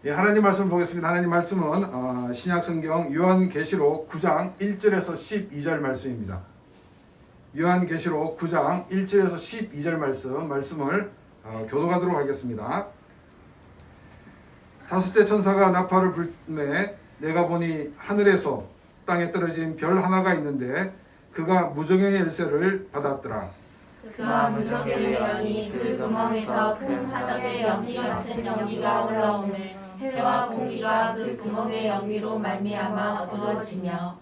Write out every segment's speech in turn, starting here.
예, 하나님 말씀 보겠습니다. 하나님 말씀은 신약성경 요한계시록 9장 1절에서 12절 말씀입니다. 요한계시록 9장 1절에서 12절 말씀을 교독하도록 하겠습니다. 다섯째 천사가 나팔을 불매 내가 보니 하늘에서 땅에 떨어진 별 하나가 있는데 그가 무저갱의 열쇠를 받았더라. 그가 무적을 열니 그 구멍에서 큰 화덕의 연기 같은 연기가 올라오매 해와 공기가 그 구멍의 연기로 말미암아 어두워지며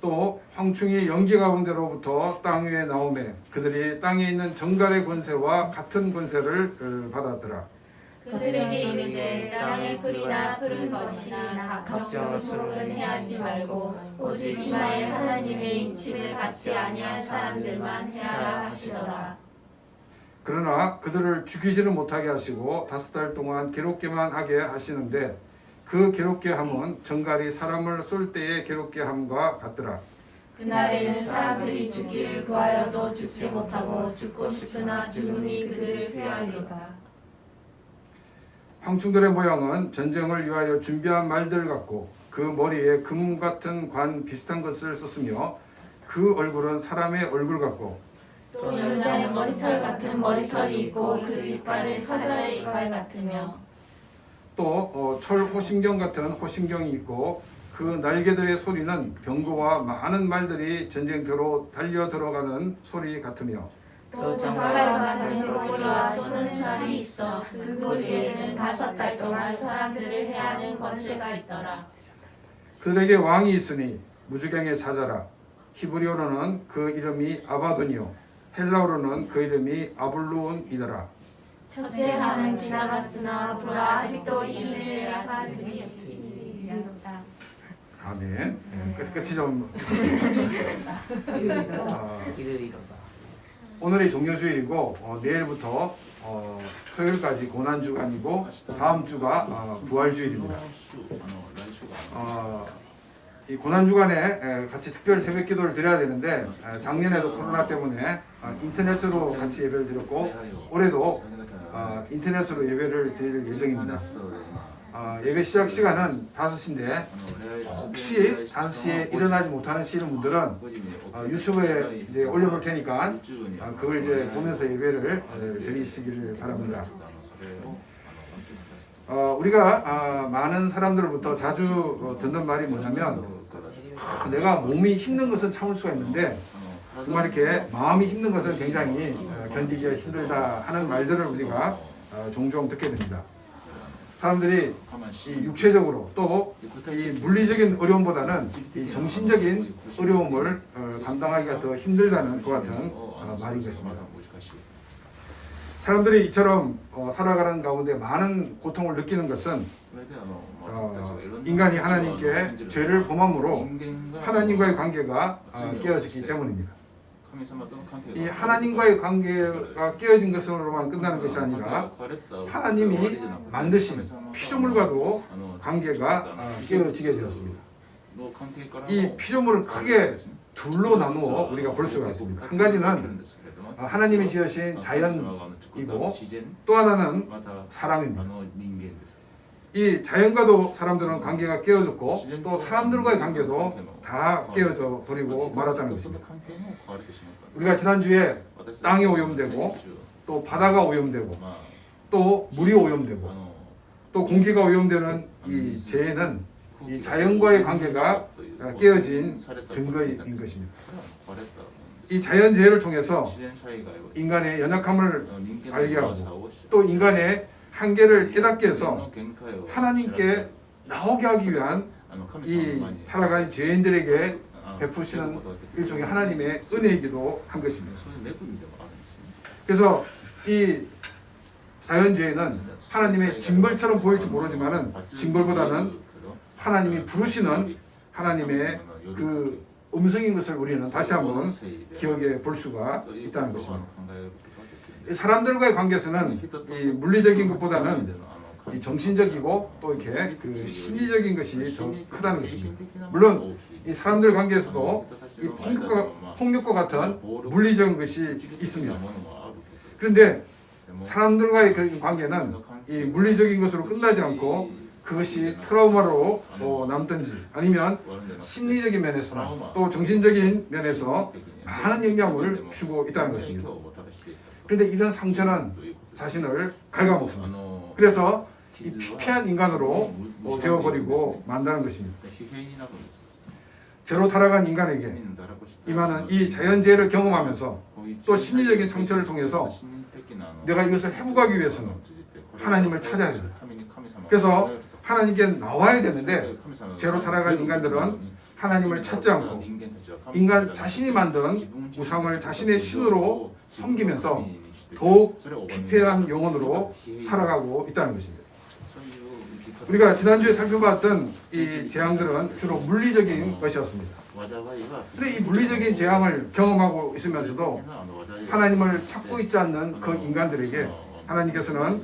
또 황충이 연기 가운데로부터 땅 위에 나오매 그들이 땅에 있는 정갈의 권세와 같은 권세를 받았더라. 그들에게 이르되 땅의 풀이나 푸른 것이나 각종 수목은 해하지 말고 오직 이마에 하나님의 인침을 받지 아니한 사람들만 해하라 하시더라. 그러나 그들을 죽이지는 못하게 하시고 5달 동안 괴롭게만 하게 하시는데 그 괴롭게 함은 정갈이 사람을 쏠 때의 괴롭게 함과 같더라. 그날에는 사람들이 죽기를 구하여도 죽지 못하고 죽고 싶으나 죽음이 그들을 꾀하리라. 황충들의 모양은 전쟁을 위하여 준비한 말들 같고 그 머리에 금 같은 관 비슷한 것을 썼으며 그 얼굴은 사람의 얼굴 같고 또 여자의 머리털 같은 머리털이 있고 그 이빨은 사자의 이빨 같으며 또 철 호심경 같은 호심경이 있고 그 날개들의 소리는 병거와 많은 말들이 전쟁터로 달려 들어가는 소리 같으며 또 정갈 같은 꼬리와 쏘는 살이 있어 그 꼬리에는 5달 동안 사람들을 해하는 권세가 있더라. 그들에게 왕이 있으니 무주갱의 사자라. 히브리어로는 그 이름이 아바돈이요 헬라어로는 그 이름이 아블루온이더라. 첫째 하는 지나갔으나 보라 아직도 이르는 사람들이 있다. 아멘. 끝이 좀 오늘이 종료주일이고 내일부터 토요일까지 고난주간이고 다음 주가 부활주일입니다. 이 고난주간에 같이 특별 새벽 기도를 드려야 되는데 작년에도 코로나 때문에 인터넷으로 같이 예배를 드렸고 올해도 인터넷으로 예배를 드릴 예정입니다. 예배 시작 시간은 5시인데 혹시 5시에 일어나지 못하는 시는 분들은 유튜브에 이제 올려볼 테니까 그걸 이제 보면서 예배를 드리시기를 바랍니다. 우리가 많은 사람들로부터 자주 듣는 말이 뭐냐면 내가 몸이 힘든 것은 참을 수가 있는데 정말 이렇게 마음이 힘든 것은 굉장히 견디기가 힘들다 하는 말들을 우리가 종종 듣게 됩니다. 사람들이 이 육체적으로 또 이 물리적인 어려움보다는 이 정신적인 어려움을 감당하기가 더 힘들다는 것 같은 말인 것입니다. 사람들이 이처럼 살아가는 가운데 많은 고통을 느끼는 것은 인간이 하나님께 죄를 범함으로 하나님과의 관계가 깨어졌기 때문입니다. 이 하나님과의 관계가 깨어진 것으로만 끝나는 것이 아니라 하나님이 만드신 피조물과도 관계가 깨어지게 되었습니다. 이 피조물은 크게 둘로 나누어 우리가 볼 수가 있습니다. 한 가지는 하나님이 지으신 자연이고 또 하나는 사람입니다. 이 자연과도 사람들은 관계가 깨어졌고 또 사람들과의 관계도 다 깨어져 버리고 말았다는 것입니다. 우리가 지난주에 땅이 오염되고 또 바다가 오염되고 또 물이 오염되고 또 공기가 오염되는 이 재해는 이 자연과의 관계가 깨어진 증거인 것입니다. 이 자연재해를 통해서 인간의 연약함을 발견하고 또 인간의 한계를 깨닫게 해서 하나님께 나오게 하기 위한 이 타락한 죄인들에게 베푸시는 일종의 하나님의 은혜이기도 한 것입니다. 그래서 이 자연재해는 하나님의 징벌처럼 보일지 모르지만은 징벌보다는 하나님이 부르시는 하나님의 그 음성인 것을 우리는 다시 한번 기억해 볼 수가 있다는 것입니다. 사람들과의 관계에서는 이 물리적인 것보다는 이 정신적이고 또 이렇게 그 심리적인 것이 더 크다는 것입니다. 물론 이 사람들 관계에서도 이 폭력과 같은 물리적인 것이 있습니다. 그런데 사람들과의 그 관계는 이 물리적인 것으로 끝나지 않고 그것이 트라우마로 남든지 아니면 심리적인 면에서나 또 정신적인 면에서 많은 영향을 주고 있다는 것입니다. 그런데 이런 상처는 자신을 갉아먹습니다. 그래서 이 피폐한 인간으로 되어버리고 만다는 것입니다. 죄로 타락한 인간에게 임하는 이 자연재해를 경험하면서 또 심리적인 상처를 통해서 내가 이것을 회복하기 위해서는 하나님을 찾아야 됩니다. 그래서 하나님께 나와야 되는데 죄로 타락한 인간들은 하나님을 찾지 않고 인간 자신이 만든 우상을 자신의 신으로 섬기면서 더욱 피폐한 영혼으로 살아가고 있다는 것입니다. 우리가 지난주에 살펴봤던 이 재앙들은 주로 물리적인 것이었습니다. 그런데 이 물리적인 재앙을 경험하고 있으면서도 하나님을 찾고 있지 않는 그 인간들에게 하나님께서는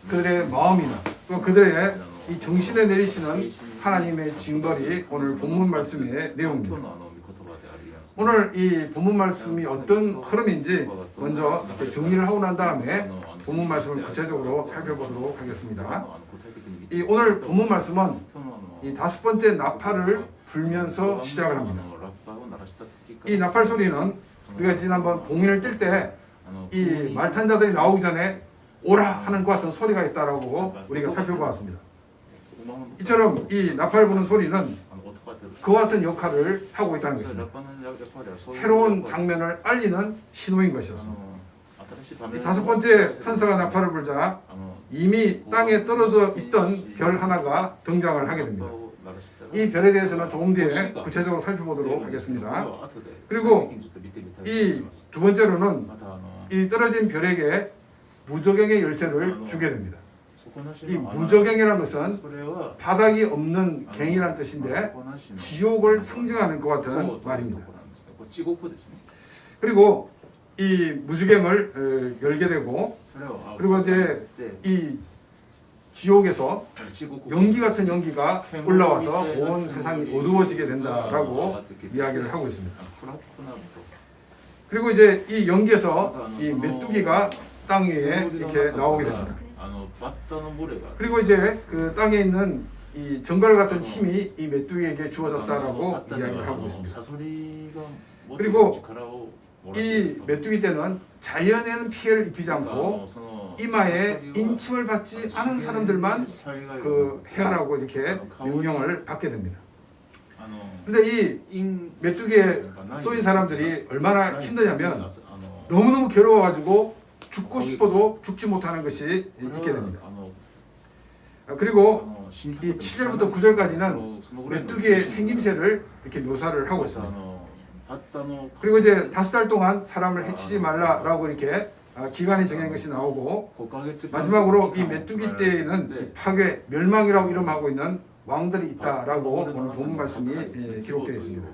그들의 마음이나 또 그들의 이 정신에 내리시는 하나님의 징벌이 오늘 본문 말씀의 내용입니다. 오늘 이 본문 말씀이 어떤 흐름인지 먼저 정리를 하고 난 다음에 본문 말씀을 구체적으로 살펴보도록 하겠습니다. 이 오늘 본문 말씀은 이 5번째 나팔을 불면서 시작을 합니다. 이 나팔 소리는 우리가 지난번 봉인을 뜰 때 이 말탄자들이 나오기 전에 오라 하는 것 같은 소리가 있다라고 우리가 살펴보았습니다. 이처럼 이 나팔 부는 소리는 그와 같은 역할을 하고 있다는 것입니다. 새로운 장면을 알리는 신호인 것이었습니다. 이 5번째 천사가 나팔을 불자 이미 땅에 떨어져 있던 별 하나가 등장을 하게 됩니다. 이 별에 대해서는 조금 뒤에 구체적으로 살펴보도록 하겠습니다. 그리고 이 두 번째로는 이 떨어진 별에게 무저갱의 열쇠를 주게 됩니다. 이 무저갱이라는 것은 바닥이 없는 갱이라는 뜻인데 지옥을 상징하는 것 같은 말입니다. 그리고 이 무저갱을 열게 되고 그리고 이제 이 지옥에서 연기 같은 연기가 올라와서 온 세상이 어두워지게 된다라고 이야기를 하고 있습니다. 그리고 이제 이 연기에서 이 메뚜기가 땅 위에 이렇게 나오게 됩니다. 그리고 이제 그 땅에 있는 이 정갈 같은 힘이 이 메뚜기에게 주어졌다라고 이야기를 하고 있습니다. 그리고 이 메뚜기 때는 자연에는 피해를 입히지 않고 이마에 인침을 받지 않은 사람들만 그 해하라고 이렇게 명령을 받게 됩니다. 그런데 이 메뚜기에 쏘인 사람들이 얼마나 힘드냐면 너무너무 괴로워가지고 죽고 싶어도 죽지 못하는 것이 있게 됩니다. 그리고 이 7절부터 9절까지는 메뚜기의 생김새를 이렇게 묘사를 하고 있습니다. 그리고 이제 5달 동안 사람을 해치지 말라라고 이렇게 기간이 정해진 것이 나오고 마지막으로 이 메뚜기 때에는 파괴, 멸망이라고 이름하고 있는 왕들이 있다라고 오늘 본문 말씀이 기록되어 있습니다.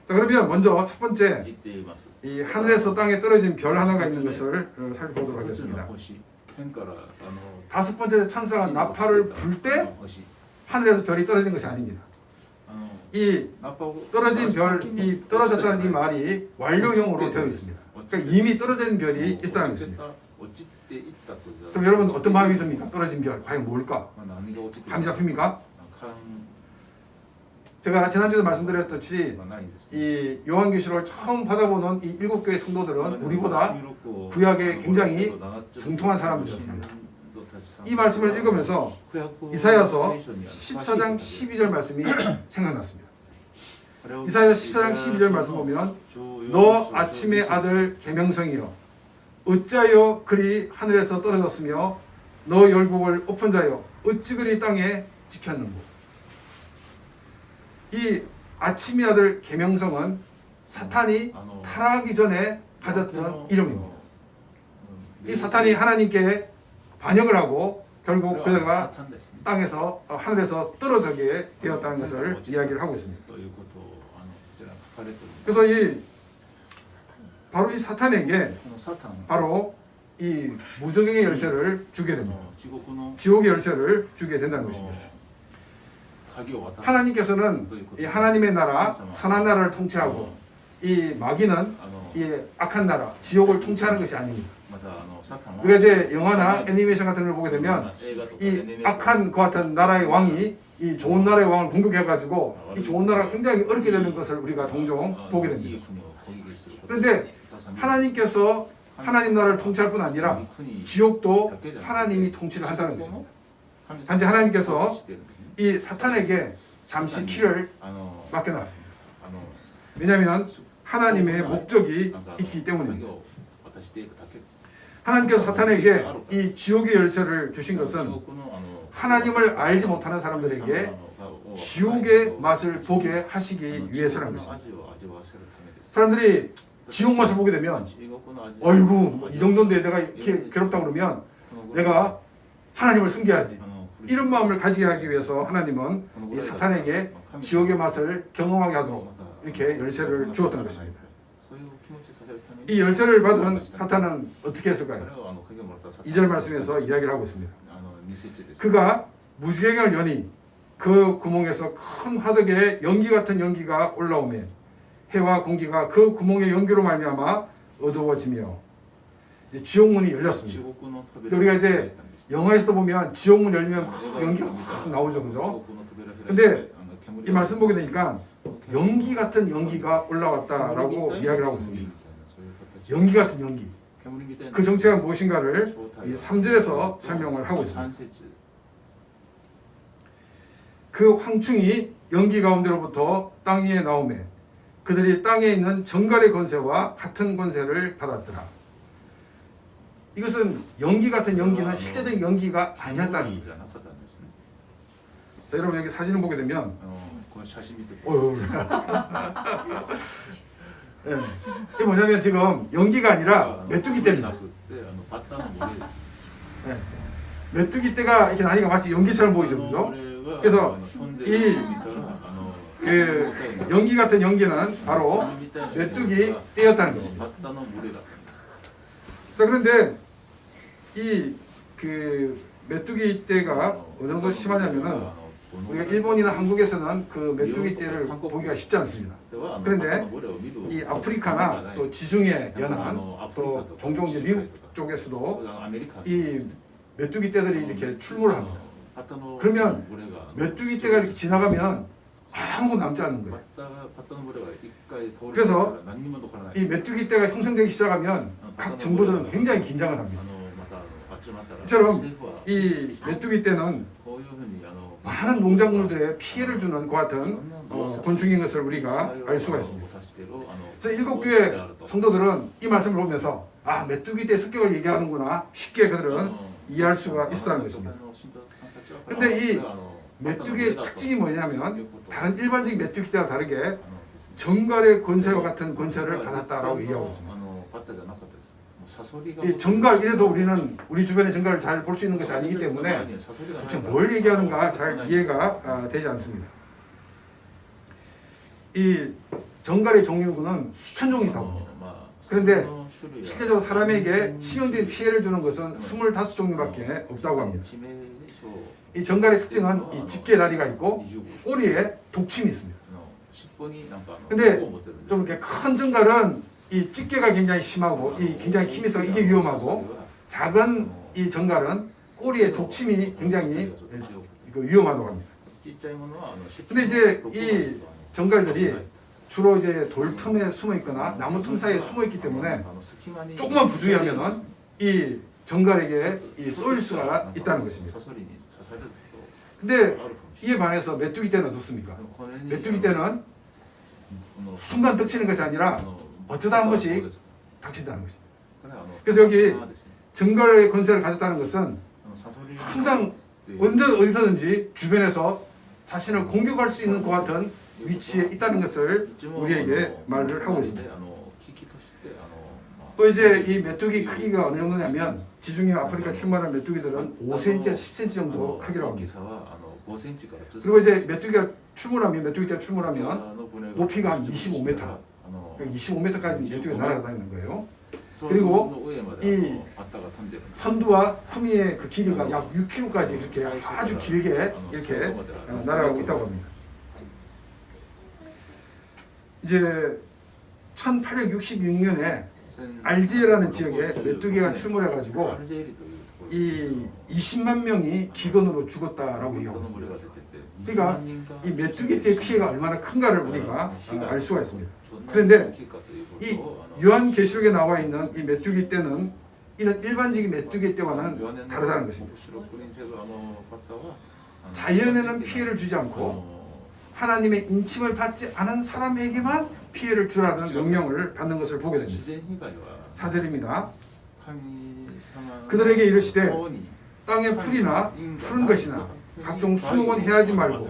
자, 그러면 먼저 첫 번째 이 하늘에서 땅에 떨어진 별 하나가 있는 것을 살펴보도록 하겠습니다. 5번째 천사가 나팔을 불 때 하늘에서 별이 떨어진 것이 아닙니다. 이 떨어진 별, 이 떨어졌다는 이 말이 완료형으로 되어 있습니다. 그러니까 이미 떨어진 별이 있다는 것입니다. 그럼 여러분 어떤 마음이 듭니까? 떨어진 별 과연 뭘까? 감이 잡힙니까? 제가 지난주에도 말씀드렸듯이 이 요한계시록을 처음 받아보는 이 7교회 성도들은 우리보다 구약에 굉장히 정통한 사람들이었습니다. 이 말씀을 읽으면서 이사야서 14장 12절 말씀이 생각났습니다. 이사야서 14장 12절 말씀 보면 너 아침의 아들 계명성이여 어찌하여 그리 하늘에서 떨어졌으며 너 열국을 엎은 자여 어찌 그리 땅에 지켰는고. 이 아침의 아들 계명성은 사탄이 타락하기 전에 가졌던 이름입니다. 이 사탄이 하나님께 반역을 하고 결국 그가 땅에서 하늘에서 떨어지게 되었다는 것을 이야기를 하고 있습니다. 그래서 바로 이 사탄에게 바로 이 무저갱의 열쇠를 주게 됩니다. 지옥의 열쇠를 주게 된다는 것입니다. 하나님께서는 이 하나님의 나라, 선한 나라를 통치하고 이 마귀는 이 악한 나라, 지옥을 통치하는 것이 아닙니다. 우리가 이제 영화나 애니메이션 같은 걸 보게 되면 이 악한 그 같은 나라의 왕이 이 좋은 나라의 왕을 공격해가지고 이 좋은 나라가 굉장히 어렵게 되는 것을 우리가 종종 보게 됩니다. 그런데 하나님께서 하나님 나라를 통치할 뿐 아니라 지옥도 하나님이 통치를 한다는 것입니다. 단지 하나님께서 이 사탄에게 잠시 키를 맡겨놨습니다. 왜냐하면 하나님의 목적이 있기 때문입니다. 하나님께서 사탄에게 이 지옥의 열쇠를 주신 것은 하나님을 알지 못하는 사람들에게 지옥의 맛을 보게 하시기 위해서라는 것입니다. 사람들이 지옥 맛을 보게 되면 어이구 이 정도인데 내가 이렇게 괴롭다 그러면 내가 하나님을 숨겨야지 이런 마음을 가지게 하기 위해서 하나님은 이 사탄에게 지옥의 맛을 경험하게 하도록 이렇게 열쇠를 주었던 것입니다. 이 열쇠를 받은 사탄은 어떻게 했을까요? 2절 말씀에서 이야기를 하고 있습니다. 그가 무지개경을 여니 그 구멍에서 큰 화덕에 연기 같은 연기가 올라오매 해와 공기가 그 구멍의 연기로 말미암아 어두워지며 지옥문이 열렸습니다. 근데 우리가 이제 영화에서도 보면 지옥문 열리면 막 연기가 확 나오죠, 그죠? 근데 이 말씀 보게 되니까 연기 같은 연기가 올라왔다라고 이야기를 하고 있습니다. 연기 같은 연기. 그 정체가 무엇인가를 이 3절에서 설명을 하고 있습니다. 그 황충이 연기 가운데로부터 땅 위에 나오매 그들이 땅에 있는 정갈의 권세와 같은 권세를 받았더라. 이것은 연기 같은 연기는 실제적인 연기가 아니었다는 거죠. 여러분 여기 사진을 보게 되면 네. 이게 뭐냐면 지금 연기가 아니라 메뚜기 떼입니다. 네. 메뚜기 떼가 이렇게 나니까 마치 연기처럼 보이죠, 그죠? 그래서 이 그 연기 같은 연기는 바로 메뚜기 떼였다는 것입니다. 자 그런데 이 그 메뚜기 떼가 어느 정도 심하냐면은 우리가 일본이나 한국에서는 그 메뚜기 떼를 보기가 쉽지 않습니다. 그런데 이 아프리카나 또 지중해 연안 또 종종 이제 미국 쪽에서도 이 메뚜기 떼들이 이렇게 출몰을 합니다. 그러면 메뚜기 떼가 이렇게 지나가면 아무도 남지 않는 거예요. 그래서 이 메뚜기 떼가 형성되기 시작하면 각 정부들은 굉장히 긴장을 합니다. 이처럼 이 메뚜기 떼는 많은 농작물들에 피해를 주는 그 같은 곤충인 것을 우리가 알 수가 있습니다. 그래서 7교회 성도들은 이 말씀을 보면서 아 메뚜기 떼 습격을 얘기하는구나 쉽게 그들은 이해할 수가 있었다는 것입니다. 그런데 이 메뚜기의 특징이 뭐냐면 다른 일반적인 메뚜기 떼와 다르게 정갈의 권세와 같은 권세를 받았다라고 얘기하고 있습니다. 이 정갈 이래도 우리는 우리 주변의 정갈을 잘 볼 수 있는 것이 아니기 때문에 도대체 뭘 얘기하는가 잘 이해가 되지 않습니다. 이 정갈의 종류는 수천 종이 있다고 합니다. 그런데 실제적으로 사람에게 치명적인 피해를 주는 것은 25종류밖에 없다고 합니다. 이 정갈의 특징은 이 집게 다리가 있고 꼬리에 독침이 있습니다. 근데 좀 이렇게 큰 정갈은 이 집게가 굉장히 심하고 이 굉장히 힘이 있어 이게 위험하고 작은 이 정갈은 꼬리에 독침이 굉장히 위험하다고 합니다. 근데 이제 이 정갈들이 주로 이제 돌 틈에 숨어 있거나 나무 틈 사이에 숨어 있기 때문에 조금만 부주의하면은 이 정갈에게 이 쏘일 수가 있다는 것입니다. 근데 이에 반해서 메뚜기 떼는 어떻습니까? 메뚜기 떼는 순간 덮치는 것이 아니라 어쩌다 한 번씩 닥친다는 것입니다. 그래서 여기 정갈의 권세를 가졌다는 것은 항상 언제 어디서든지 주변에서 자신을 공격할 수 있는 그 같은 위치에 있다는 것을 우리에게 말을 하고 있습니다. 또 이제 이 메뚜기 크기가 어느 정도냐면 지중해 아프리카 출몰한 메뚜기들은 5cm에서 10cm 정도 크기로 합니다. 그리고 이제 메뚜기가 출몰하면 메뚜기가 출몰하면 높이가 한 25m, 25m까지 메뚜기가 날아다니는 거예요. 그리고 이 선두와 후미의 그 길이가 약 6km까지 이렇게 아주 길게 이렇게 날아가고 있다고 합니다. 이제 1866년에 알제라는 지역에 메뚜기가 출몰해가지고 이 20만 명이 기근으로 죽었다라고 얘기하고 있습니다. 그러니까 이 메뚜기 떼의 피해가 얼마나 큰가를 우리가 알 수가 있습니다. 그런데 이 요한계시록에 나와 있는 이 메뚜기 떼는 이런 일반적인 메뚜기 떼와는 다르다는 것입니다. 자연에는 피해를 주지 않고 하나님의 인침을 받지 않은 사람에게만 피해를 주라는 명령을 받는 것을 보게 됩니다. 4절입니다. 그들에게 이르시되 땅의 풀이나 푸른 것이나 각종 수목은 해하지 말고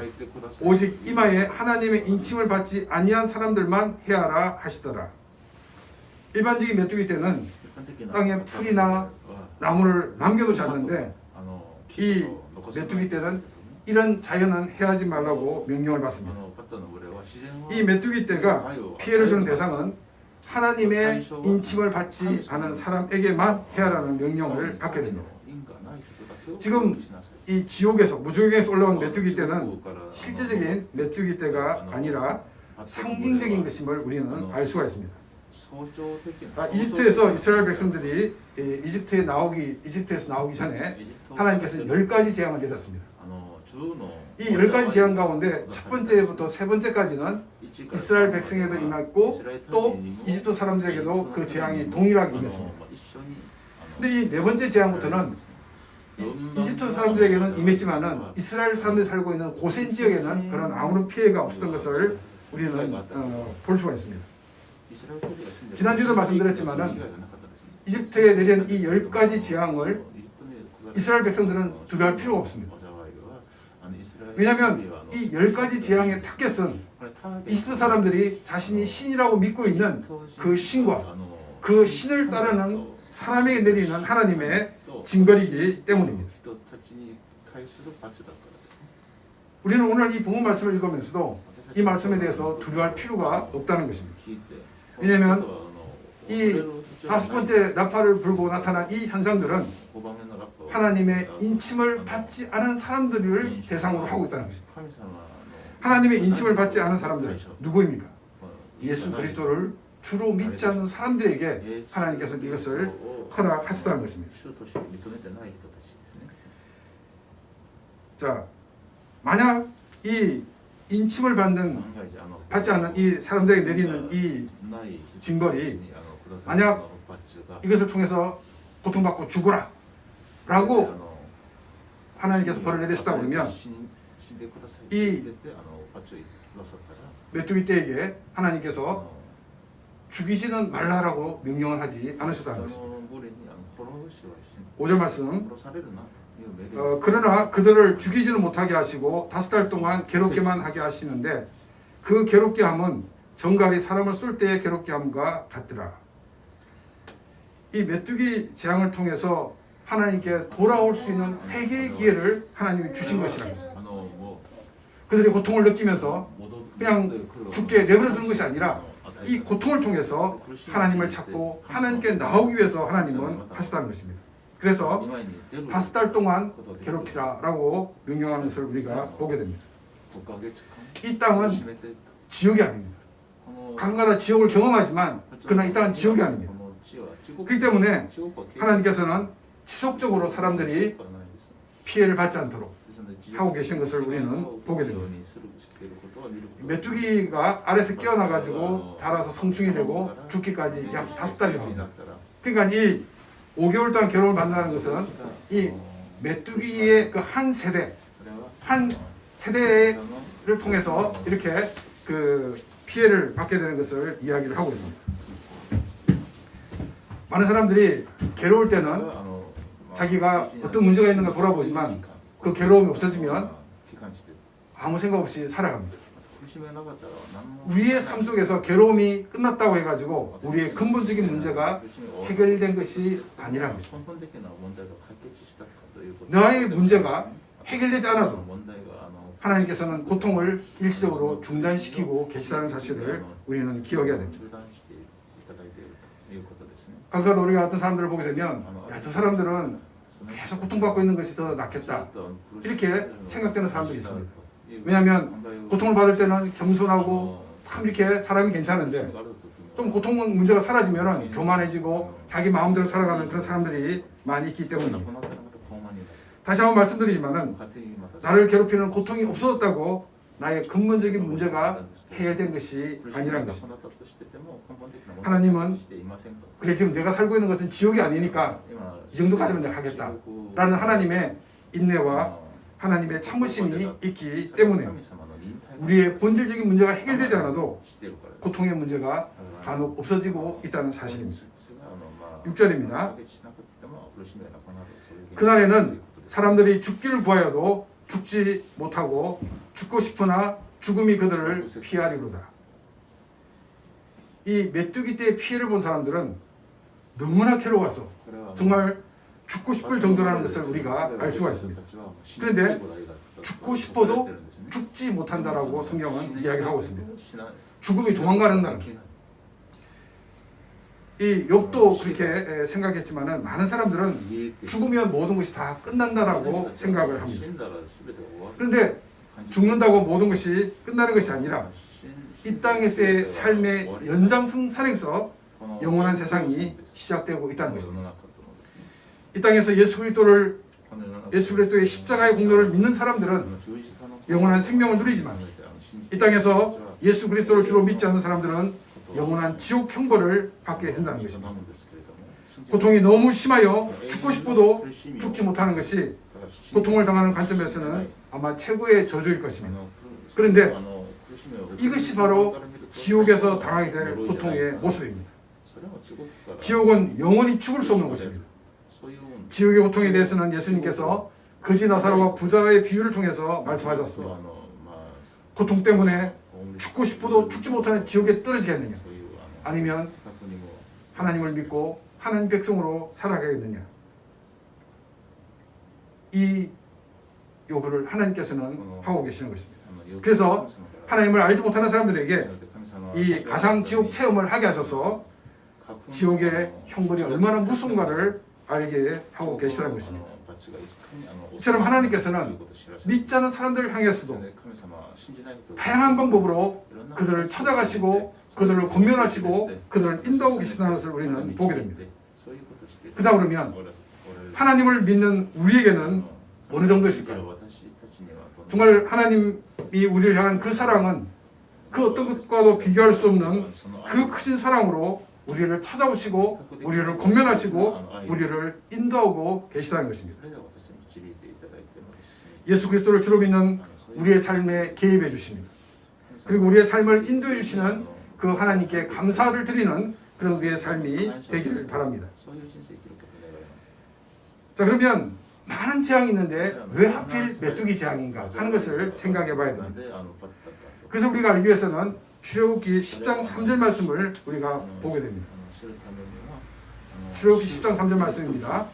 오직 이마에 하나님의 인침을 받지 아니한 사람들만 해하라 하시더라. 일반적인 메뚜기 떼는 땅에 풀이나 나무를 남겨두지 않는데 이 메뚜기 떼는 이런 자연은 해하지 말라고 명령을 받습니다. 이 메뚜기 떼가 피해를 주는 대상은 하나님의 인침을 받지 않은 사람에게만 해하라는 명령을 받게 됩니다. 지금 이 지옥에서 무지옥에서 올라온 메뚜기 떼는 실제적인 메뚜기 떼가 아니라 상징적인 것임을 우리는 알 수가 있습니다. 이집트에서 이스라엘 백성들이 이집트에서 나오기 전에 하나님께서 10가지 재앙을 내렸습니다. 이 10가지 재앙 가운데 첫 번째부터 세 번째까지는 이스라엘 백성에도 임했고 또 이집트 사람들에게도 그 재앙이 동일하게 임했습니다. 근데 이 네 번째 재앙부터는 이집트 사람들에게는 임했지만은 이스라엘 사람들이 살고 있는 고센 지역에는 그런 아무런 피해가 없었던 것을 우리는 볼 수가 있습니다. 지난주에도 말씀드렸지만은 이집트에 내린 이 10가지 재앙을 이스라엘 백성들은 두려워할 필요가 없습니다. 왜냐하면 이 10가지 재앙의 타겟은 이집트 사람들이 자신이 신이라고 믿고 있는 그 신과 그 신을 따르는 사람에게 내리는 하나님의 징벌이기 때문입니다. 우리는 오늘 이 본문 말씀을 읽으면서도 이 말씀에 대해서 두려워할 필요가 없다는 것입니다. 왜냐하면 이 5번째 나팔을 불고 나타난 이 현상들은 하나님의 인침을 받지 않은 사람들을 대상으로 하고 있다는 것입니다. 하나님의 인침을 받지 않은 사람들 누구입니까? 예수 그리스도를 주로 믿지 않는 사람들에게 하나님께서 이것을 허락하셨다는 것입니다. 자, 만약 이 인침을 받지 않는 이 사람들에게 내리는 이 징벌이 만약 이것을 통해서 고통받고 죽으라 라고 하나님께서 벌을 내리셨다고 그러면 이 메뚜기 떼에게 하나님께서 죽이지는 말라라고 명령을 하지 않으셨다는 것입니다. 5절 말씀 그러나 그들을 죽이지는 못하게 하시고 5달 동안 괴롭게만 하게 하시는데 그 괴롭게 함은 정갈이 사람을 쏠 때의 괴롭게 함과 같더라. 이 메뚜기 재앙을 통해서 하나님께 돌아올 수 있는 회개의 기회를 하나님이 주신 것이라는 것입니다. 그들이 고통을 느끼면서 그냥 죽게 내버려 두는 것이 아니라 이 고통을 통해서 하나님을 찾고 하나님께 나오기 위해서 하나님은 하셨다는 것입니다. 그래서 5달 동안 괴롭히라라고 명령하는 것을 우리가 보게 됩니다. 이 땅은 지옥이 아닙니다. 가끔가다 지옥을 경험하지만 그러나 이 땅은 지옥이 아닙니다. 그렇기 때문에 하나님께서는 지속적으로 사람들이 피해를 받지 않도록 하고 계신 것을 우리는 보게 됩니다. 메뚜기가 알에서 깨어나가지고 자라서 성충이 되고 죽기까지 약 5달이 됩니다. 그러니까 이 5개월 동안 괴로움을 만나는 것은 이 메뚜기의 그 한 세대를 통해서 이렇게 그 피해를 받게 되는 것을 이야기를 하고 있습니다. 많은 사람들이 괴로울 때는 자기가 어떤 문제가 있는가 돌아보지만 그 괴로움이 없어지면 아무 생각 없이 살아갑니다. 우리의 삶 속에서 괴로움이 끝났다고 해가지고 우리의 근본적인 문제가 해결된 것이 아니라는 것입니다. 나의 문제가 해결되지 않아도 하나님께서는 고통을 일시적으로 중단시키고 계시다는 사실을 우리는 기억해야 됩니다. 아까 우리가 어떤 사람들을 보게 되면 저 사람들은 계속 고통받고 있는 것이 더 낫겠다 이렇게 생각되는 사람들이 있습니다. 왜냐하면 고통을 받을 때는 겸손하고 참 이렇게 사람이 괜찮은데 좀 고통 문제가 사라지면 교만해지고 자기 마음대로 살아가는 그런 사람들이 많이 있기 때문입니다. 다시 한번 말씀드리지만은 나를 괴롭히는 고통이 없어졌다고 나의 근본적인 문제가 해결된 것이 아니라는 것입니다. 하나님은 그래 지금 내가 살고 있는 것은 지옥이 아니니까 이 정도까지는 내가 하겠다 라는 하나님의 인내와 하나님의 참으심이 있기 때문에 우리의 본질적인 문제가 해결되지 않아도 고통의 문제가 간혹 없어지고 있다는 사실입니다. 6절입니다. 그날에는 사람들이 죽기를 구하여도 죽지 못하고 죽고 싶으나 죽음이 그들을 피하리로다. 이 메뚜기 떼의 피해를 본 사람들은 너무나 괴로워서 정말 죽고 싶을 정도라는 것을 우리가 알 수가 있습니다. 그런데 죽고 싶어도 죽지 못한다라고 성경은 이야기를 하고 있습니다. 죽음이 도망가는 날. 이 욥도 그렇게 생각했지만은 많은 사람들은 죽으면 모든 것이 다 끝난다라고 생각을 합니다. 그런데 죽는다고 모든 것이 끝나는 것이 아니라 이 땅에서의 삶의 연장선상에서 영원한 세상이 시작되고 있다는 것입니다. 이 땅에서 예수 그리스도의 십자가의 공로를 믿는 사람들은 영원한 생명을 누리지만 이 땅에서 예수 그리스도를 주로 믿지 않는 사람들은 영원한 지옥 형벌을 받게 된다는 것입니다. 고통이 너무 심하여 죽고 싶어도 죽지 못하는 것이 고통을 당하는 관점에서는 아마 최고의 저주일 것입니다. 그런데 이것이 바로 지옥에서 당하게 될 고통의 모습입니다. 지옥은 영원히 죽을 수 없는 것입니다. 지옥의 고통에 대해서는 예수님께서 거지 나사로와 부자의 비유를 통해서 말씀하셨습니다. 고통 때문에 죽고 싶어도 죽지 못하는 지옥에 떨어지겠느냐, 아니면 하나님을 믿고 하나님 백성으로 살아가겠느냐. 이 요구를 하나님께서는 하고 계시는 것입니다. 그래서 하나님을 알지 못하는 사람들에게 이 가상 지옥 체험을 하게 하셔서 지옥의 형벌이 얼마나 무서운가를 알게 하고 계시다는 것입니다. 이처럼 하나님께서는 믿지 않는 사람들을 향해서도 다양한 방법으로 그들을 찾아가시고 그들을 권면하시고 그들을 인도하고 계시다는 것을 우리는 보게 됩니다. 그러다 그러면 하나님을 믿는 우리에게는 어느 정도일까요? 정말 하나님이 우리를 향한 그 사랑은 그 어떤 것과도 비교할 수 없는 그 크신 사랑으로 우리를 찾아오시고 우리를 권면하시고 우리를 인도하고 계시다는 것입니다. 예수 그리스도를 주로 믿는 우리의 삶에 개입해 주십니다. 그리고 우리의 삶을 인도해 주시는 그 하나님께 감사를 드리는 그런 우리의 삶이 되기를 바랍니다. 자, 그러면 많은 재앙이 있는데 왜 하필 메뚜기 재앙인가 하는 것을 생각해 봐야 됩니다. 그래서 우리가 알기 위해서는 출애굽기 10장 3절 말씀을 우리가 보게 됩니다. 출애굽기 10장 3절 말씀입니다.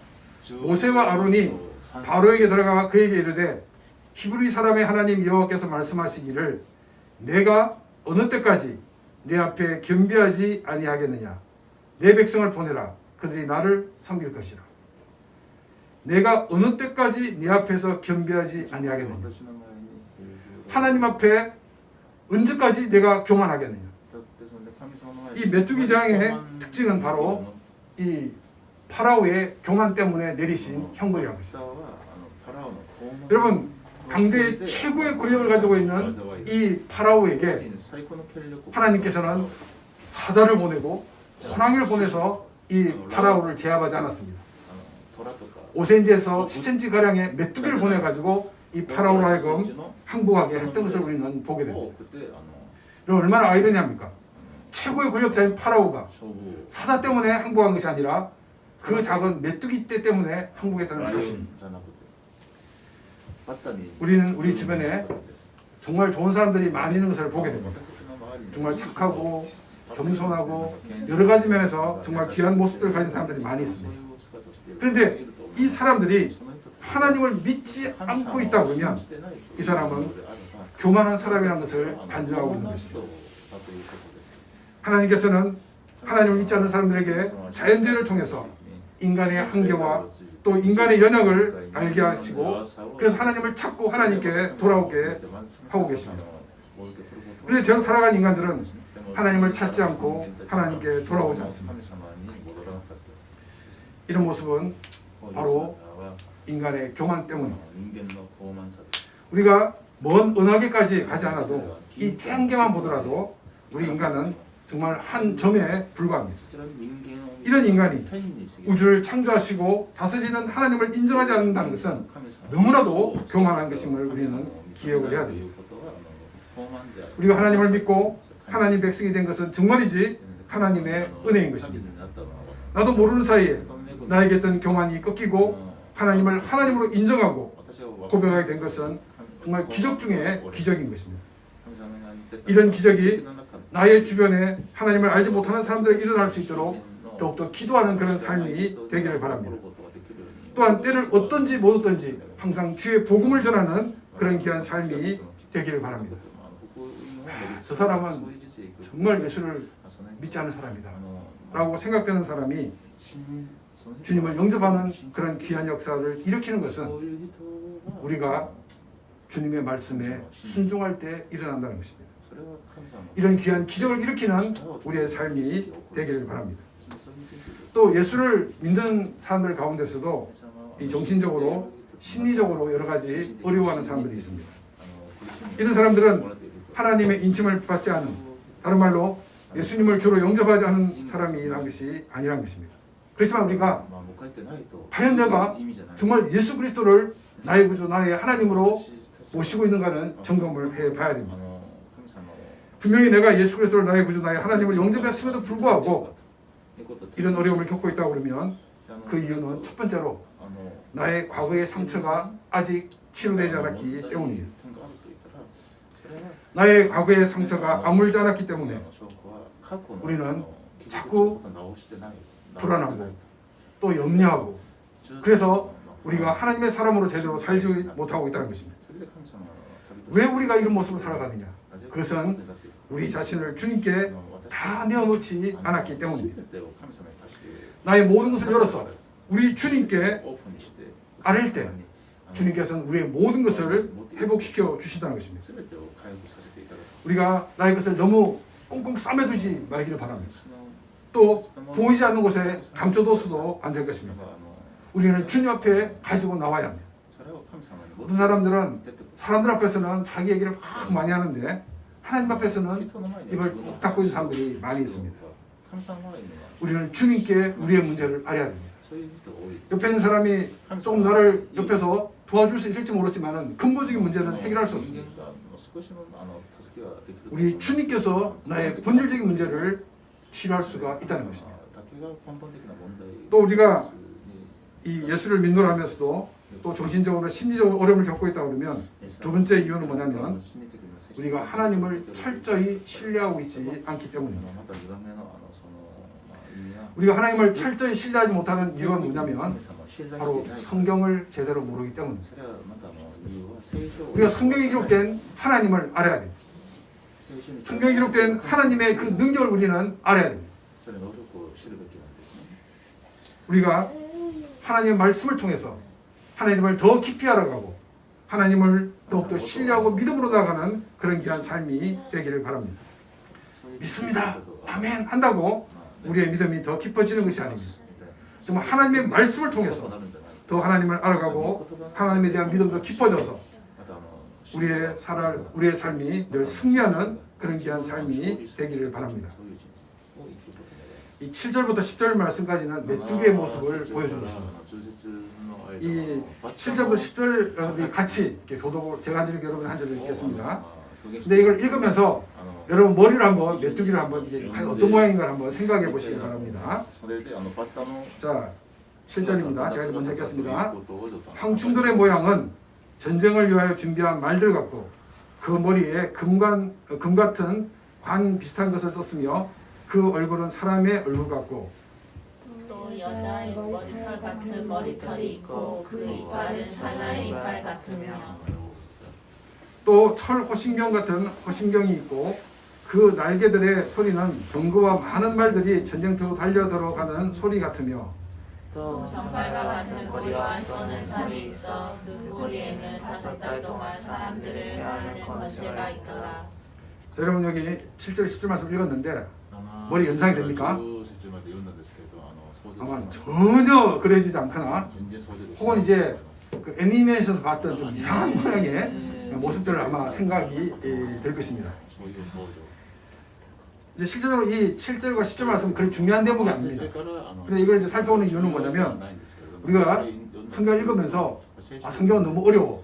모세와 아론이 바로에게 들어가 그에게 이르되 히브리 사람의 하나님 여호와께서 말씀하시기를 내가 어느 때까지 내 앞에 겸비하지 아니하겠느냐. 내 백성을 보내라. 그들이 나를 섬길 것이라. 내가 어느 때까지 네 앞에서 겸비하지 아니하겠느냐. 하나님 앞에 언제까지 내가 교만하겠느냐. 이 메뚜기 재앙의 특징은 바로 이 파라오의 교만 때문에 내리신 형벌이라는 것입니다. 여러분, 당대 최고의 권력을 가지고 있는 이 파라오에게 하나님께서는 사자를 보내고 호랑이를 보내서 이 파라오를 제압하지 않았습니다. 5cm에서 10cm 가량의 메뚜기를 보내가지고 이 파라오로 하여금 항복하게 했던 것을 우리는 보게 됩니다. 여러분, 얼마나 아이러니합니까? 최고의 권력자인 파라오가 사자 때문에 항복한 것이 아니라 그 작은 메뚜기 떼 때문에 항복했다는 사실입니다. 우리는 우리 주변에 정말 좋은 사람들이 많이 있는 것을 보게 됩니다. 정말 착하고 겸손하고 여러 가지 면에서 정말 귀한 모습들을 가진 사람들이 많이 있습니다. 그런데 이 사람들이 하나님을 믿지 않고 있다 보면 이 사람은 교만한 사람이라는 것을 반증하고 있는 것입니다. 하나님께서는 하나님을 믿지 않는 사람들에게 자연재해를 통해서 인간의 한계와 또 인간의 연약을 알게 하시고 그래서 하나님을 찾고 하나님께 돌아오게 하고 계십니다. 그런데 저를 살아간 인간들은 하나님을 찾지 않고 하나님께 돌아오지 않습니다. 이런 모습은 바로 인간의 교만 때문입니다. 우리가 먼 은하계까지 가지 않아도 이 태양계만 보더라도 우리 인간은 정말 한 점에 불과합니다. 이런 인간이 우주를 창조하시고 다스리는 하나님을 인정하지 않는다는 것은 너무나도 교만한 것임을 우리는 기억을 해야 됩니다. 우리가 하나님을 믿고 하나님 백성이 된 것은 정말이지 하나님의 은혜인 것입니다. 나도 모르는 사이에 나에게 있던 교만이 꺾이고 하나님을 하나님으로 인정하고 고백하게 된 것은 정말 기적 중에 기적인 것입니다. 이런 기적이 나의 주변에 하나님을 알지 못하는 사람들에게 일어날 수 있도록 더욱더 기도하는 그런 삶이 되기를 바랍니다. 또한 때를 어떤지 못 어떤지 항상 주의 복음을 전하는 그런 귀한 삶이 되기를 바랍니다. 저 사람은 정말 예수를 믿지 않는 사람이다 라고 생각되는 사람이 주님을 영접하는 그런 귀한 역사를 일으키는 것은 우리가 주님의 말씀에 순종할 때 일어난다는 것입니다. 이런 귀한 기적을 일으키는 우리의 삶이 되기를 바랍니다. 또 예수를 믿는 사람들 가운데서도 이 정신적으로 심리적으로 여러 가지 어려워하는 사람들이 있습니다. 이런 사람들은 하나님의 인침을 받지 않은, 다른 말로 예수님을 주로 영접하지 않은 사람이라는 것이 아니라는 것입니다. 그렇지만 우리가 과연 내가 정말 예수 그리스도를 나의 구주, 나의 하나님으로 모시고 있는가는 점검을 해봐야 됩니다. 분명히 내가 예수 그리스도를 나의 구주, 나의 하나님을 영접했음에도 불구하고 이런 어려움을 겪고 있다고 그러면 그 이유는 첫 번째로 나의 과거의 상처가 아직 치료되지 않았기 때문입니다. 나의 과거의 상처가 아물지 않았기 때문에 우리는 자꾸 불안하고 또 염려하고, 그래서 우리가 하나님의 사람으로 제대로 살지 못하고 있다는 것입니다. 왜 우리가 이런 모습을 살아가느냐? 그것은 우리 자신을 주님께 다 내어놓지 않았기 때문입니다. 나의 모든 것을 열어서 우리 주님께 아뢰일 때 주님께서는 우리의 모든 것을 회복시켜 주신다는 것입니다. 우리가 나의 것을 너무 꽁꽁 싸매두지 말기를 바랍니다. 또 보이지 않는 곳에 감춰둬서도 안 될 것입니다. 우리는 주님 앞에 가지고 나와야 합니다. 어떤 사람들은 사람들 앞에서는 자기 얘기를 막 많이 하는데 하나님 앞에서는 입을 꼭 닫고 있는 사람들이 많이 있습니다. 우리는 주님께 우리의 문제를 알아야 됩니다. 옆에 있는 사람이 조금 나를 옆에서 도와줄 수 있을지 모르지만 근본적인 문제는 해결할 수 없습니다. 우리 주님께서 나의 본질적인 문제를 치료할 수가 있다는 것입니다. 또 우리가 이 예수를 믿노라 하면서도 또 정신적으로 심리적으로 어려움을 겪고 있다 그러면 두 번째 이유는 뭐냐면 우리가 하나님을 철저히 신뢰하고 있지 않기 때문입니다. 우리가 하나님을 철저히 신뢰하지 못하는 이유가 뭐냐면 바로 성경을 제대로 모르기 때문입니다. 우리가 성경에 기록된 하나님을 알아야 됩니다. 성경에 기록된 하나님의 그 능력을 우리는 알아야 됩니다. 우리가 하나님의 말씀을 통해서 하나님을 더 깊이 알아가고 하나님을 더욱더 신뢰하고 믿음으로 나가는 그런 귀한 삶이 되기를 바랍니다. 믿습니다. 아멘 한다고 우리의 믿음이 더 깊어지는 것이 아닙니다. 정말 하나님의 말씀을 통해서 더 하나님을 알아가고 하나님에 대한 믿음도 깊어져서 우리의 삶이 늘 승리하는 그런 귀한 삶이 되기를 바랍니다. 이 7절부터 10절 말씀까지는 메뚜기의 모습을 보여주고 있습니다. 이 7절부터 10절 같이 이렇게 교독을 제가 한 절 여러분 한 절을 읽겠습니다. 근데 이걸 읽으면서 여러분 머리를 한번 메뚜기를 한번 이게 어떤 모양인가 한번 생각해 보시기 바랍니다. 자, 7절입니다. 제가 먼저 읽겠습니다. 황충돌의 모양은 전쟁을 위하여 준비한 말들 같고 그 머리에 금 같은 관 비슷한 것을 썼으며 그 얼굴은 사람의 얼굴 같고 또 여자의 머리털 같은 머리털이 있고 그 이빨은 사자의 이빨 같으며 또 철 호심경 같은 호심경이 있고 그 날개들의 소리는 병거와 많은 말들이 전쟁터로 달려 들어가는 소리 같으며 정갈과 같은 꼬리와 쏘는 살이 있어 그 꼬리에는 5달 동안 사람들을 마르는 번제가 있더라. 자, 여러분 여기 7절 10절 말씀 읽었는데 머리 연상이 됩니까? 아마 전혀 그려지지 않거나 혹은 이제 그 애니메이션에서 봤던 좀 이상한 모양의 모습들을 아마 생각이 될 것입니다. 이제 실제로 이 7절과 10절 말씀은 그리 중요한 대목이 아닙니다. 그런데 이걸 이제 살펴보는 이유는 뭐냐면 우리가 성경을 읽으면서 성경은 너무 어려워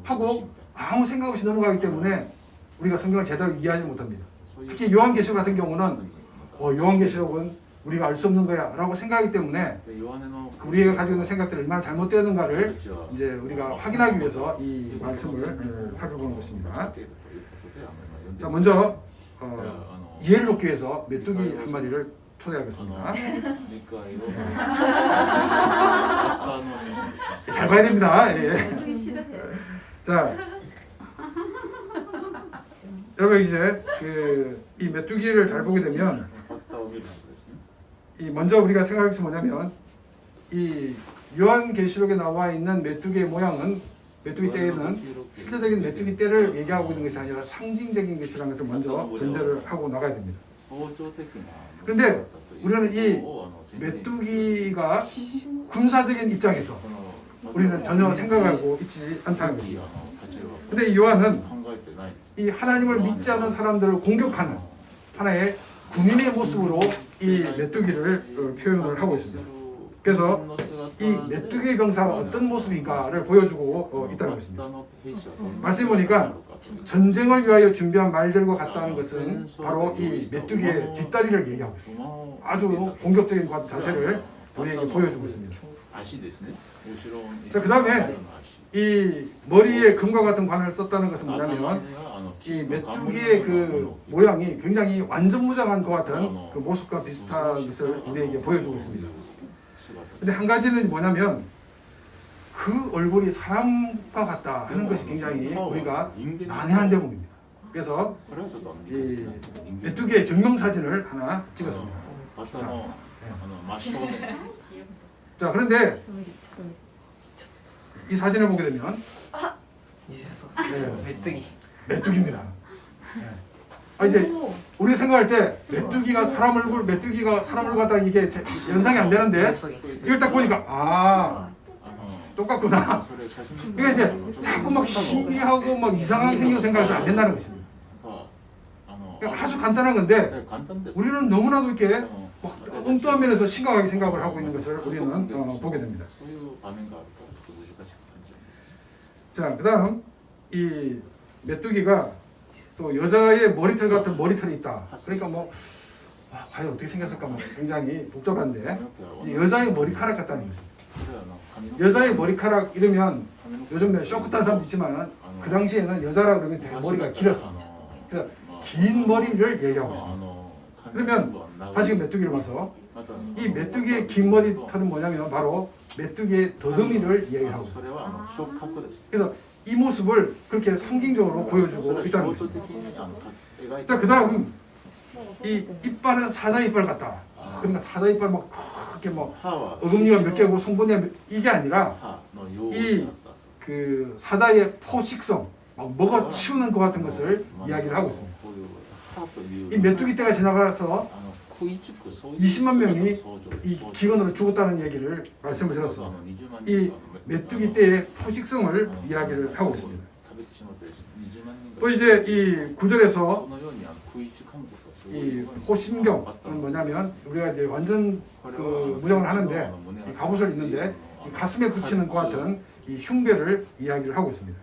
하고 아무 생각 없이 넘어가기 때문에 우리가 성경을 제대로 이해하지 못합니다. 특히 요한계시록 같은 경우는 요한계시록은 우리가 알 수 없는 거야 라고 생각하기 때문에 우리가 가지고 있는 생각들이 얼마나 잘못되었는가를 이제 우리가 확인하기 위해서 이 말씀을 살펴보는 것입니다. 자, 먼저 이해를 돕기 위해서 메뚜기 한 마리를 초대하겠습니다. 잘 봐야 됩니다. 예. 자, 여러분 이제 이 메뚜기를 잘 보게 되면 먼저 우리가 생각할 것이 뭐냐면 이 요한계시록에 나와 있는 메뚜기의 모양은 메뚜기 떼에는 실제적인 메뚜기 떼를 얘기하고 있는 것이 아니라 상징적인 것이라는 것을 먼저 전제를 하고 나가야 됩니다. 그런데 우리는 이 메뚜기가 군사적인 입장에서 우리는 전혀 생각하고 있지 않다는 것입니다. 그런데 이 요한은 이 하나님을 믿지 않는 사람들을 공격하는 하나의 군인의 모습으로 이 메뚜기를 표현을 하고 있습니다. 그래서 이 메뚜기의 병사가 어떤 모습인가를 보여주고 있다는 것입니다. 말씀해 보니까 전쟁을 위하여 준비한 말들과 같다는 것은 바로 이 메뚜기의 뒷다리를 얘기하고 있습니다. 아주 공격적인 자세를 우리에게 보여주고 있습니다. 자, 그 다음에 이 머리에 금과 같은 관을 썼다는 것은 뭐냐면 이 메뚜기의 그 모양이 굉장히 완전무장한 것 같은 그 모습과 비슷한 것을 우리에게 보여주고 있습니다. 근데 한 가지는 뭐냐면 그 얼굴이 사람과 같다 하는 것이 굉장히 우리가 난해한 대목입니다. 그래서 이 메뚜기의 증명사진을 하나 찍었습니다. 자, 그런데 이 사진을 보게 되면 메뚜기입니다. 이제 우리 생각할 때 메뚜기가 사람 얼굴 같다 이게 연상이 안 되는데 이걸 딱 보니까 똑같구나. 이게 이제 자꾸 막 신기하고 막 이상하게 생기고 생각해서 안 된다는 것입니다. 아주 간단한 건데 우리는 너무나도 이렇게 막 엉뚱한 면에서 심각하게 생각을 하고 있는 것을 우리는 보게 됩니다. 자, 그다음 이 메뚜기가 또 여자의 머리털 같은 머리털이 있다. 그러니까 과연 어떻게 생겼을까 굉장히 복잡한데 여자의 머리카락 같다는 것입니다. 여자의 머리카락 이러면 요즘에 쇼크 탄 사람도 있지만 그 당시에는 여자라 그러면 되게 머리가 길었습니다. 그래서 긴 머리를 얘기하고 있습니다. 그러면 다시 메뚜기를 봐서 이 메뚜기의 긴 머리털은 뭐냐면 바로 메뚜기의 더듬이를 얘기하고 있습니다. 그래서 이 모습을 그렇게 상징적으로 보여주고 있다는 것입니다. 자, 그 다음 이 이빨은 사자 이빨 같다. 그러니까 사자 이빨 막 그렇게 어금니가 몇 개고 송곳니가 이게 아니라 이 그 사자의 포식성 막 먹어 치우는 것 같은 것을 이야기를 하고 있습니다. 이 메뚜기 떼가 지나가서 20만 명이 이 기근으로 죽었다는 얘기를 말씀을 들었습니다. 이 메뚜기 떼의 포식성을 이야기를 하고 있습니다. 또 이제 이 구절에서 이 호심경은 뭐냐면 우리가 이제 완전 그 무장을 하는데 이 갑옷을 입는데 이 가슴에 붙이는 것 같은 이 흉배를 이야기를 하고 있습니다.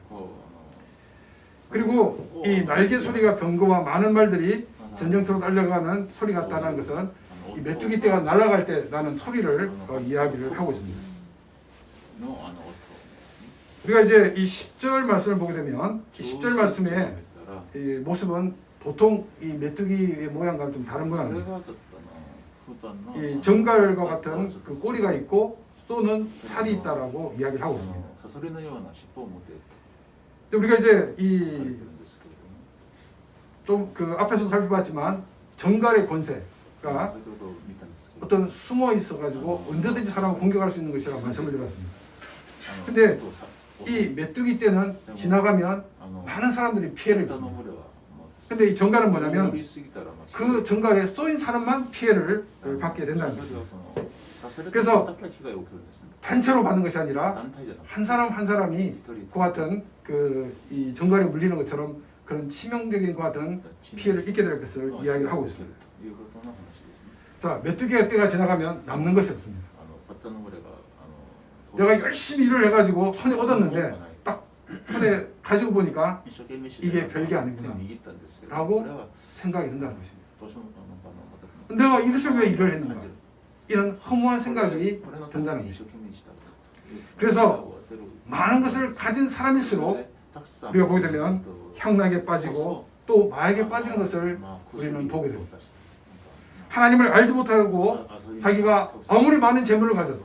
그리고 이 날개 소리가 병거와 많은 말들이 전쟁터로 달려가는 소리 같다는 것은 이 메뚜기 떼가 날아갈 때 나는 소리를 이야기를 하고 있습니다. 우리가 이제 이 10절 말씀을 보게 되면 이 10절 말씀의 이 모습은 보통 이 메뚜기의 모양과는 좀 다른 모양입니다. 이 정갈과 같은 그 꼬리가 있고 쏘는 살이 있다라고 이야기를 하고 있습니다. 우리가 이제 이 좀 그 앞에서도 살펴봤지만 정갈의 권세가 어떤 숨어 있어가지고 언제든지 사람을 공격할 수 있는 것이라고 말씀을 드렸습니다. 근데 이 메뚜기 떼는 지나가면 많은 사람들이 피해를 입습니다. 근데 이 정갈은 뭐냐면 그 정갈에 쏘인 사람만 피해를 받게 된다는 것입니다. 그래서 단체로 받는 것이 아니라 한 사람 한 사람이 그 같은 이 정갈에 물리는 것처럼 그런 치명적인 것 같은 피해를 입게 될 것을 이야기를 하고 있습니다. 자, 메뚜기가 때가 지나가면 남는 것이 없습니다. 내가 열심히 일을 해가지고 손에 얻었는데 딱 손에 가지고 보니까 이게 별게 아니구나 라고 생각이 든다는 것입니다. 내가 이것을 왜 일을 했는가, 이런 허무한 생각이 든다는 것입니다. 그래서 많은 것을 가진 사람일수록 우리가 보게 되면 향락에 빠지고 또 마약에 빠지는 것을 우리는 보게 됩니다. 하나님을 알지 못하고 자기가 아무리 많은 재물을 가져도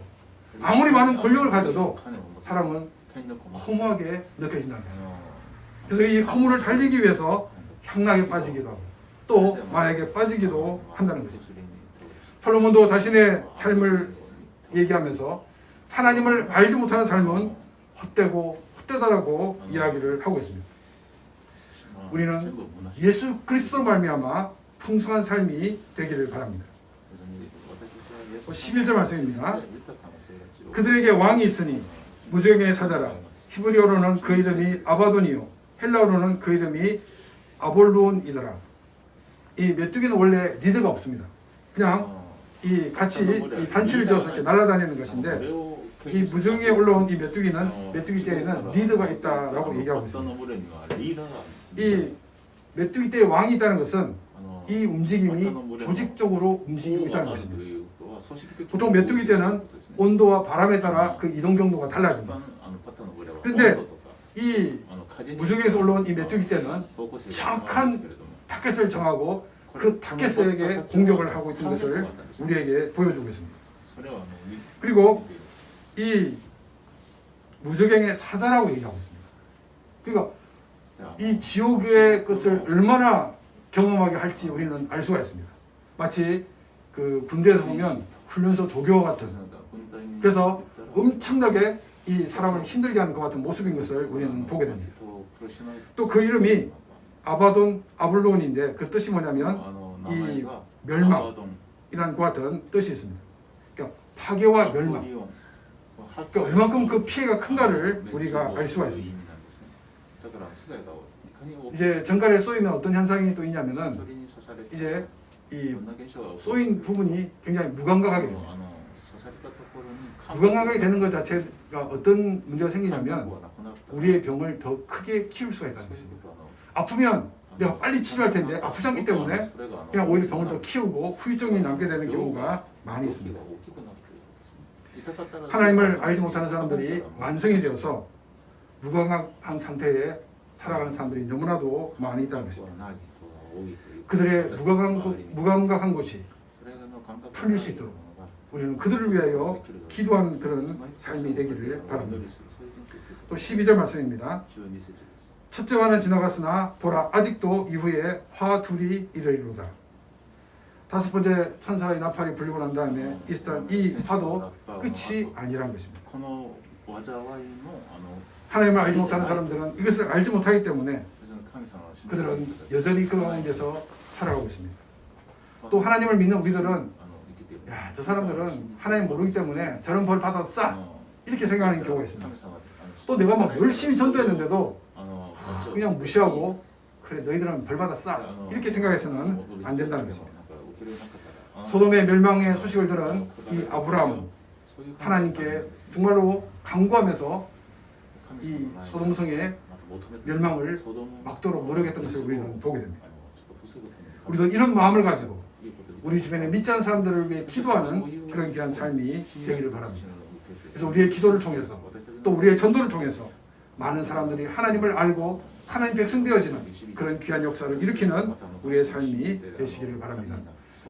아무리 많은 권력을 가져도 사람은 허무하게 느껴진다는 것입니다. 그래서 이 허물을 달리기 위해서 향락에 빠지기도 하고 또 마약에 빠지기도 한다는 것입니다. 솔로몬도 자신의 삶을 얘기하면서 하나님을 알지 못하는 삶은 헛되고 헛되다라고 이야기를 하고 있습니다. 우리는 예수 그리스도로 말미암아 풍성한 삶이 되기를 바랍니다. 11절 말씀입니다. 그들에게 왕이 있으니 무적의 사자라. 히브리어로는 그 이름이 아바돈이요 헬라어로는 그 이름이 아볼루온이더라. 이 메뚜기는 원래 리더가 없습니다. 그냥 이 같이 이 단체를 지어서 이렇게 날아다니는 것인데 이 무정에 올라온 이 메뚜기는 메뚜기 떼에는 리더가 있다라고 얘기하고 있습니다. 이 메뚜기 떼에 왕이 있다는 것은 이 움직임이 조직적으로 움직이고 있다는 것입니다. 보통 메뚜기 떼는 온도와 바람에 따라 그 이동 경로가 달라집니다. 그런데 이 무적에서 올라온 이 메뚜기 떼는 정확한 타겟을 정하고 그 타겟에게 공격을 하고 있는 것을 우리에게 보여주고 있습니다. 그리고 이 무적행의 사자라고 얘기하고 있습니다. 그러니까 이 지옥의 것을 얼마나 경험하게 할지 우리는 알 수가 있습니다. 마치 그 군대에서 보면 훈련소 조교와 같은, 그래서 엄청나게 이 사람을 힘들게 하는 것 같은 모습인 것을 우리는 보게 됩니다. 또 그 이름이 아바돈 아블론인데 그 뜻이 뭐냐면 이 멸망이라는 것 같은 뜻이 있습니다. 그러니까 파괴와 멸망. 그러니까 얼만큼 그 피해가 큰가를 우리가 알 수가 있습니다. 이제 정갈에 쏘이면 어떤 현상이 또 있냐면은 이제 이 쏘인 부분이 굉장히 무감각하게 됩니다. 무감각하게 되는 것 자체가 어떤 문제가 생기냐면 우리의 병을 더 크게 키울 수가 있다는 것입니다. 아프면 내가 빨리 치료할 텐데 아프지 않기 때문에 그냥 오히려 병을 더 키우고 후유증이 남게 되는 경우가 많이 있습니다. 하나님을 알지 못하는 사람들이 만성이 되어서 무감각한 상태에 살아가는 사람들이 너무나도 많이 있다는 것입니다. 그들의 무감각한 곳이 풀릴 수 있도록 우리는 그들을 위하여 기도하는 그런 삶이 되기를 바랍니다. 또 12절 말씀입니다. 첫째와는 지나갔으나 보라 아직도 이후에 화 둘이 이르리로다. 다섯 번째 천사의 나팔이 불리고 난 다음에 있었던 이 화도 끝이 아니란 것입니다. 하나님을 알지 못하는 사람들은 이것을 알지 못하기 때문에 그들은 여전히 그 가운데서 살아가고 있습니다. 또 하나님을 믿는 우리들은 야, 저 사람들은 하나님 모르기 때문에 저런 벌 받아도 싸 이렇게 생각하는 경우가 있습니다. 또 내가 막 열심히 전도했는데도 그냥 무시하고 그래 너희들은 벌 받아 싸 이렇게 생각해서는 안 된다는 것입니다. 소돔의 멸망의 소식을 들은 이 아브라함은 하나님께 정말로 간구하면서 이 소돔성의 멸망을 막도록 노력했던 것을 우리는 보게 됩니다. 우리도 이런 마음을 가지고 우리 주변에 믿지 않는 사람들을 위해 기도하는 그런 귀한 삶이 되기를 바랍니다. 그래서 우리의 기도를 통해서 또 우리의 전도를 통해서 많은 사람들이 하나님을 알고 하나님 백성 되어지는 그런 귀한 역사를 일으키는 우리의 삶이 되시기를 바랍니다.